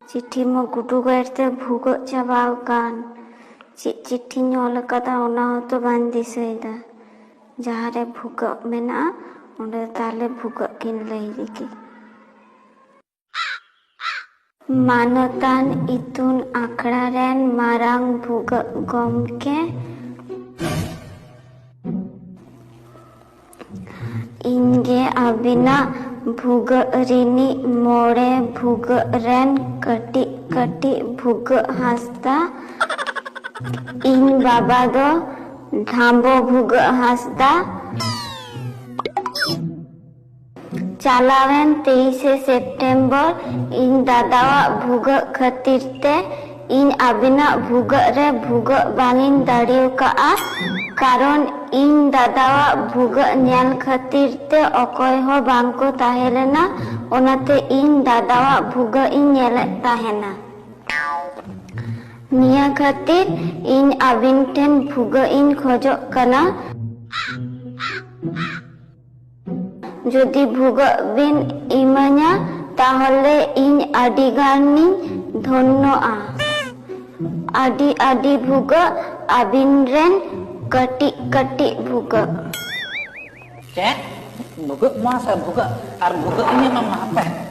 चिट्ठी में गुडू गैरते भूगो चाबाव कान चिट्ठी ᱧᱚᱞ ᱠᱟᱫᱟ ᱚᱱᱟ ᱦᱚᱸᱛᱚ ᱵᱟᱹᱧ ᱫᱤᱥᱟᱹᱭᱮᱫᱟ ᱡᱟᱦᱟᱸᱨᱮ ᱵᱷᱩᱜᱟᱹᱜ ᱢᱮᱱᱟᱜᱼᱟ ᱚᱸᱰᱮ ᱛᱟᱦᱞᱮ ᱵᱷᱩᱜᱟᱹᱜ ᱠᱤᱱ ᱞᱟᱹᱭ ᱞᱮᱜᱮ ᱢᱟᱱᱚᱛᱟᱱ ᱤᱛᱩᱱ ᱟᱠᱷᱲᱟ ᱨᱮᱱ ᱢᱟᱨᱟᱝ ᱵᱷᱩᱜᱟᱹᱜ ᱜᱚᱢᱠᱮ ᱤᱧᱜᱮ ᱟᱹᱵᱤᱱᱟᱜ ᱵᱷᱩᱜᱟᱹᱜ ᱨᱤᱱᱤᱡ ᱢᱚᱬᱮ ᱵᱷᱩᱜᱟᱹᱜ ᱨᱮᱱ ᱠᱟᱹᱴᱤᱡ ᱠᱟᱹᱴᱤᱡ ᱵᱷᱩᱜᱟᱹᱜ ᱦᱟᱸᱥᱫᱟ ᱤᱧ ᱵᱟᱵᱟ ᱫᱚ ᱰᱷᱟᱢᱵᱚ ᱵᱷᱩᱜᱟᱹᱜ ᱦᱟᱸᱥᱫᱟ ᱪᱟᱞᱟᱣᱮᱱ 23 सेप्टेम्बर ᱤᱧ ᱫᱟᱫᱟᱣᱟᱜ ᱵᱷᱩᱜᱟᱹᱜ ᱠᱷᱟᱹᱛᱤᱨ ᱛᱮ ᱤᱧ ᱟᱹᱵᱤᱱᱟᱜ ᱵᱷᱩᱜᱟᱹᱜ ᱨᱮ ᱵᱷᱩᱜᱟᱹᱜ ᱵᱟᱝᱤᱧ ᱫᱟᱲᱮᱣ ᱠᱟᱜᱼᱟ ᱠᱟᱨᱚᱱ ᱤᱧ ᱫᱟᱫᱟᱣᱟᱜ ᱵᱷᱩᱜᱟᱹᱜ ᱧᱮᱞ ᱠᱷᱟᱹᱛᱤᱨ ᱛᱮ ᱚᱠᱚᱭ ᱦᱚᱸ ᱵᱟᱝᱠᱚ ᱛᱟᱦᱮᱸ ᱞᱮᱱᱟ ᱚᱱᱟᱛᱮ ᱤᱧ ᱫᱟᱫᱟᱣᱟᱜ ᱵᱷᱩᱜᱟᱹᱜ ᱤᱧ ᱧᱮᱞᱮᱫ ᱛᱟᱦᱮᱱᱟ ᱱᱤᱭᱟᱹ ᱠᱷᱟᱹᱛᱤᱨ ᱤᱧ ᱟᱹᱵᱤᱱ ᱴᱷᱮᱱ ᱵᱷᱩᱜᱟᱹᱜ ᱤᱧ ᱠᱷᱚᱡᱚᱜ ᱠᱟᱱᱟ যদি ভুগᱟᱹᱜ বিন ইমাᱧᱟ তাহলে ইᱧ আডি গানিᱧ ধন্যᱼᱟ আডি আডি ভুগᱟᱹᱜ আবিন rain কাটিᱡ কাটিᱡ ভুগᱟᱹᱜ Cek, bugak masa bugak, ar bugak ini mama apa?